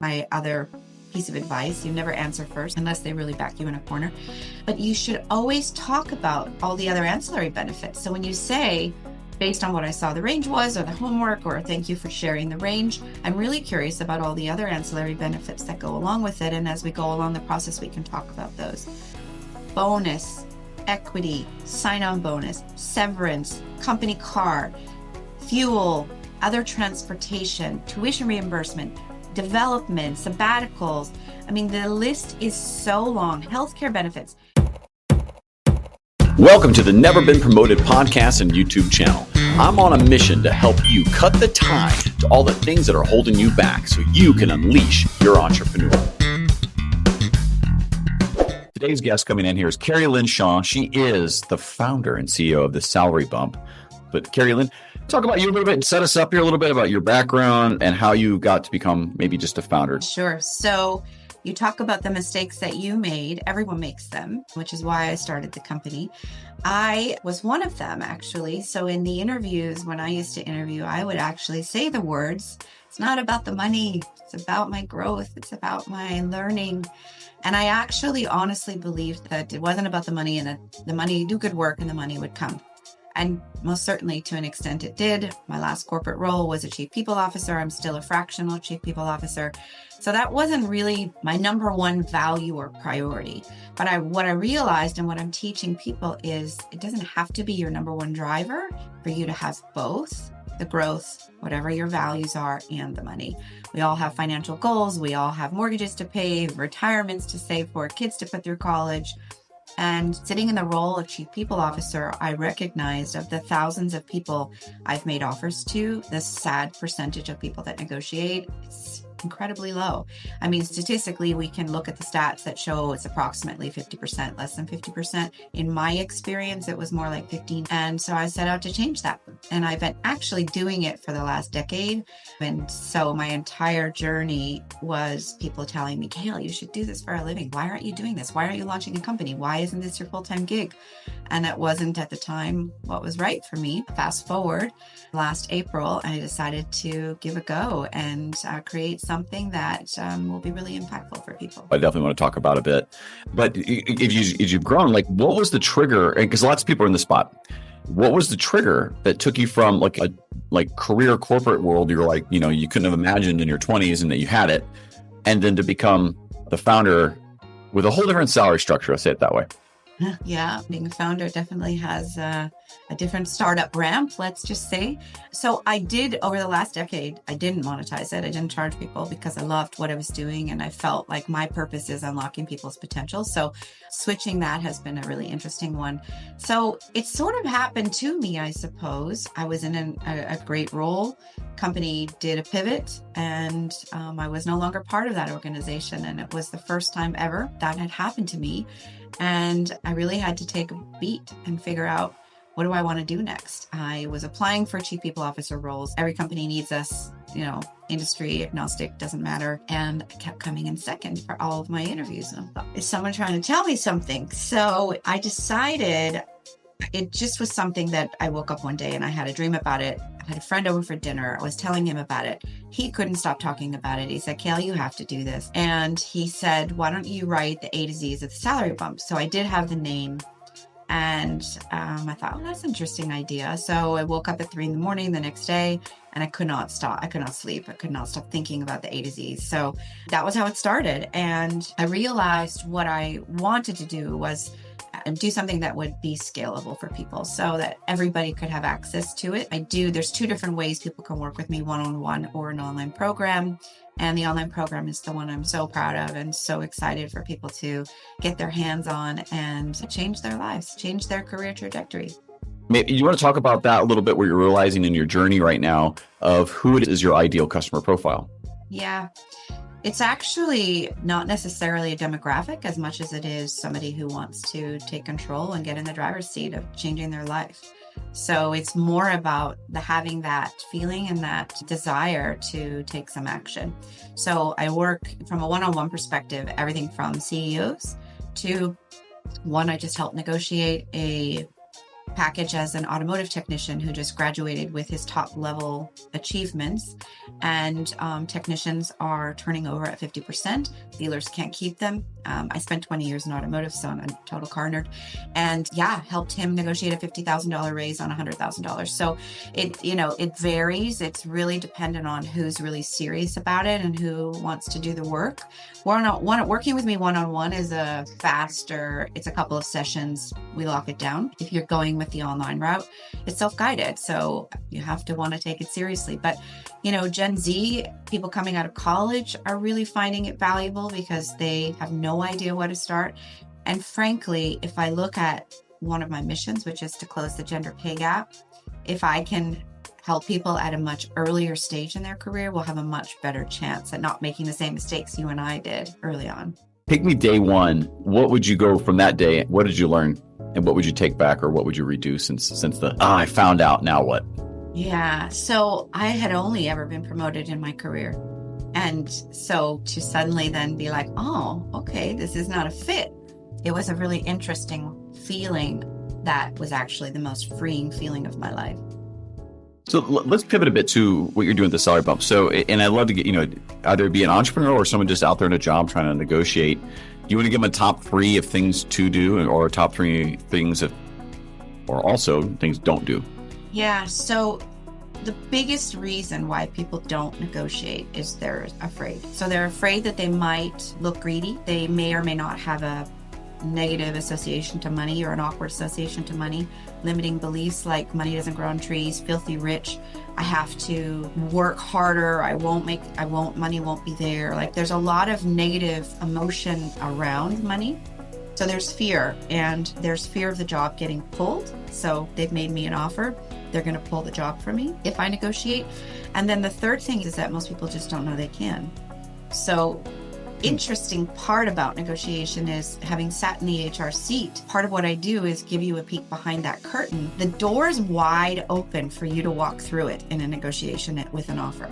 My other piece of advice, you never answer first unless they really back you in a corner. But you should always talk about all the other ancillary benefits. So when you say, based on what I saw the range was, or the homework, or thank you for sharing the range, I'm really curious about all the other ancillary benefits that go along with it. And as we go along the process, we can talk about those. Bonus, equity, sign-on bonus, severance, company car, fuel, other transportation, tuition reimbursement, development, sabbaticals. I mean, the list is so long. Healthcare benefits. Welcome to the Never Been Promoted podcast and YouTube channel. I'm on a mission to help you cut the tie to all the things that are holding you back so you can unleash your entrepreneur. Today's guest coming in here is Keri Lynne Shaw. She is the founder and CEO of the Salary Bump. But Keri Lynne, talk about you a little bit and set us up here a little bit about your background and how you got to become maybe just a founder. Sure. So you talk about the mistakes that you made. Everyone makes them, which is why I started the company. I was one of them, actually. So in the interviews, when I used to interview, I would actually say the words, it's not about the money. It's about my growth. It's about my learning. And I actually honestly believed that it wasn't about the money and that the money, do good work and the money would come. And most certainly to an extent it did. My last corporate role was a chief people officer. I'm still a fractional chief people officer. So that wasn't really my number one value or priority. But what I realized and what I'm teaching people is it doesn't have to be your number one driver for you to have both the growth, whatever your values are, and the money. We all have financial goals. We all have mortgages to pay, retirements to save for, kids to put through college. And sitting in the role of chief people officer, I recognized of the thousands of people I've made offers to, the sad percentage of people that negotiate, it's incredibly low. I mean, statistically, we can look at the stats that show it's approximately 50%, less than 50%. In my experience, it was more like 15. And so I set out to change that. And I've been actually doing it for the last decade. And so my entire journey was people telling me, Kale, you should do this for a living. Why aren't you doing this? Why aren't you launching a company? Why isn't this your full-time gig? And that wasn't at the time what was right for me. Fast forward, last April, I decided to give a go and create something that will be really impactful for people. I definitely want to talk about a bit. But if you've grown, like what was the trigger? Because lots of people are in the spot. What was the trigger that took you from like a career corporate world you're like, you couldn't have imagined in your 20s and that you had it, and then to become the founder with a whole different salary structure, I'll say it that way. Yeah, being a founder definitely has a different startup ramp, let's just say. So I did, over the last decade, I didn't monetize it. I didn't charge people because I loved what I was doing and I felt like my purpose is unlocking people's potential. So switching that has been a really interesting one. So it sort of happened to me, I suppose. I was in a great role. Company did a pivot and I was no longer part of that organization. And it was the first time ever that had happened to me. And I really had to take a beat and figure out, what do I want to do next? I was applying for chief people officer roles. Every company needs us, industry agnostic, doesn't matter. And I kept coming in second for all of my interviews. And I thought, is someone trying to tell me something? So I decided it just was something that I woke up one day and I had a dream about it. I had a friend over for dinner. I was telling him about it. He couldn't stop talking about it. He said, Kale, you have to do this. And he said, why don't you write the A to Z's of the salary bump? So I did have the name. And I thought, that's an interesting idea. So I woke up at 3 a.m. the next day and I could not stop. I could not sleep. I could not stop thinking about the A to Z's. So that was how it started. And I realized what I wanted to do was do something that would be scalable for people so that everybody could have access to it. There's 2 different ways people can work with me, one-on-one or an online program. And the online program is the one I'm so proud of and so excited for people to get their hands on and change their lives, change their career trajectory. Maybe you want to talk about that a little bit, what you're realizing in your journey right now of who it is your ideal customer profile. Yeah. It's actually not necessarily a demographic as much as it is somebody who wants to take control and get in the driver's seat of changing their life. So it's more about having that feeling and that desire to take some action. So I work from a one-on-one perspective, everything from CEOs to one, I just help negotiate a package as an automotive technician who just graduated with his top level achievements. And technicians are turning over at 50%. Dealers can't keep them. I spent 20 years in automotive, so I'm a total car nerd. And yeah, helped him negotiate a $50,000 raise on $100,000. So it varies. It's really dependent on who's really serious about it and who wants to do the work. Working with me one-on-one is it's a couple of sessions. We lock it down. If you're going with the online route, it's self-guided. So you have to want to take it seriously. But, Gen Z, people coming out of college are really finding it valuable because they have no idea where to start. And frankly, if I look at one of my missions, which is to close the gender pay gap, if I can help people at a much earlier stage in their career, we'll have a much better chance at not making the same mistakes you and I did early on. Pick me day one. What would you go from that day? What did you learn? And what would you take back, or what would you redo since I found out, now what? Yeah. So I had only ever been promoted in my career. And so to suddenly then be like, oh, okay, this is not a fit. It was a really interesting feeling that was actually the most freeing feeling of my life. So let's pivot a bit to what you're doing with the salary bump. So, and I'd love to get, either be an entrepreneur or someone just out there in a job trying to negotiate. Do you want to give them a top 3 of things to do, or a top 3 things or also things don't do? Yeah. So the biggest reason why people don't negotiate is they're afraid. So they're afraid that they might look greedy. They may or may not have a negative association to money or an awkward association to money, limiting beliefs like money doesn't grow on trees, filthy rich, I have to work harder, money won't be there. Like there's a lot of negative emotion around money. So there's fear, and there's fear of the job getting pulled. So they've made me an offer. They're going to pull the job from me if I negotiate. And then the third thing is that most people just don't know they can. So interesting part about negotiation is, having sat in the HR seat, part of what I do is give you a peek behind that curtain. The door is wide open for you to walk through it in a negotiation with an offer.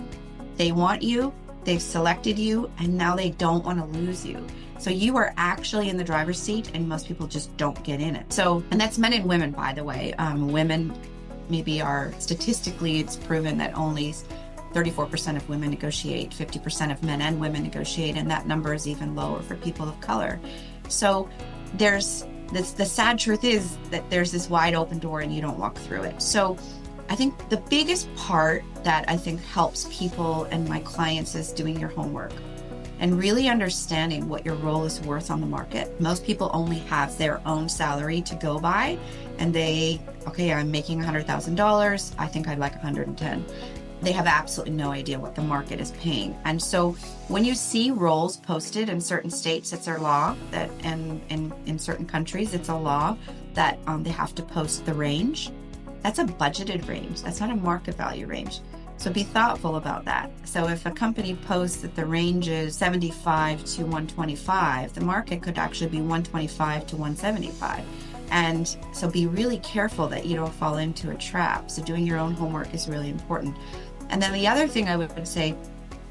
They want you, they've selected you, and now they don't want to lose you. So you are actually in the driver's seat, and most people just don't get in it. And that's men and women, by the way. Women maybe statistically, it's proven that only 34% of women negotiate, 50% of men and women negotiate, and that number is even lower for people of color. So the sad truth is that there's this wide open door and you don't walk through it. So I think the biggest part that I think helps people and my clients is doing your homework and really understanding what your role is worth on the market. Most people only have their own salary to go by, and I'm making $100,000. I think I'd like 110. They have absolutely no idea what the market is paying. And so when you see roles posted in certain states, it's a law that, and in certain countries, it's a law that they have to post the range. That's a budgeted range. That's not a market value range. So be thoughtful about that. So if a company posts that the range is 75 to 125, the market could actually be 125 to 175. And so be really careful that you don't fall into a trap. So doing your own homework is really important. And then the other thing I would say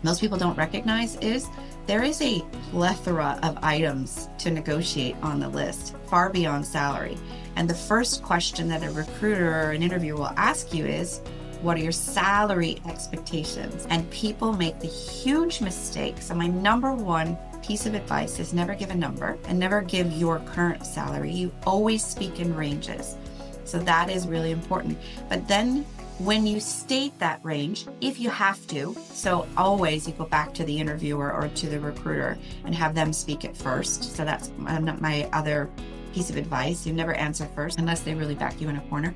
most people don't recognize is there is a plethora of items to negotiate on the list, far beyond salary. And the first question that a recruiter or an interviewer will ask you is, what are your salary expectations? And people make the huge mistake. So my number one piece of advice is never give a number and never give your current salary. You always speak in ranges. So that is really important. But then when you state that range, if you have to, so always you go back to the interviewer or to the recruiter and have them speak it first. So that's my other piece of advice. You never answer first unless they really back you in a corner.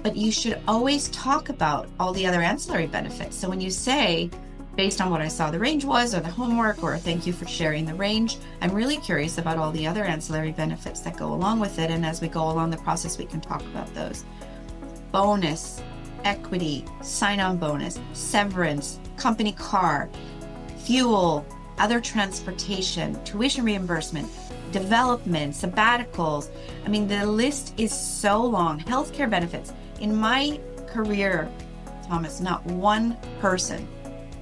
But you should always talk about all the other ancillary benefits. So when you say, based on what I saw the range was, or the homework, or thank you for sharing the range, I'm really curious about all the other ancillary benefits that go along with it. And as we go along the process, we can talk about those. Bonus, equity, sign-on bonus, severance, company car, fuel, other transportation, tuition reimbursement, development, sabbaticals. I mean, the list is so long. Healthcare benefits. In my career, Thomas, not one person,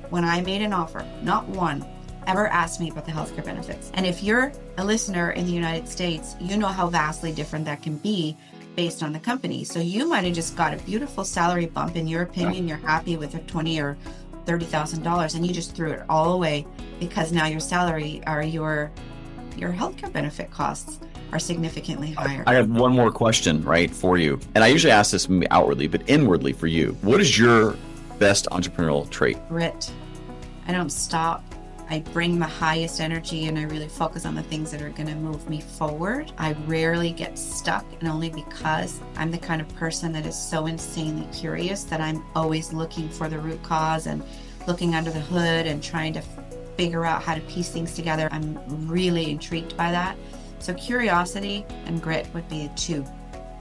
when I made an offer, not one, ever asked me about the healthcare benefits. And if you're a listener in the United States, you know how vastly different that can be based on the company. So you might have just got a beautiful salary bump. In your opinion, you're happy with a $20,000 or $30,000, and you just threw it all away because now your salary or your healthcare benefit costs are significantly higher. I have one more question, right, for you. And I usually ask this outwardly, but inwardly for you. What is your best entrepreneurial trait? Grit. I don't stop. I bring the highest energy and I really focus on the things that are going to move me forward. I rarely get stuck, and only because I'm the kind of person that is so insanely curious that I'm always looking for the root cause and looking under the hood and trying to figure out how to piece things together. I'm really intrigued by that. So curiosity and grit would be 2.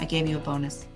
I gave you a bonus.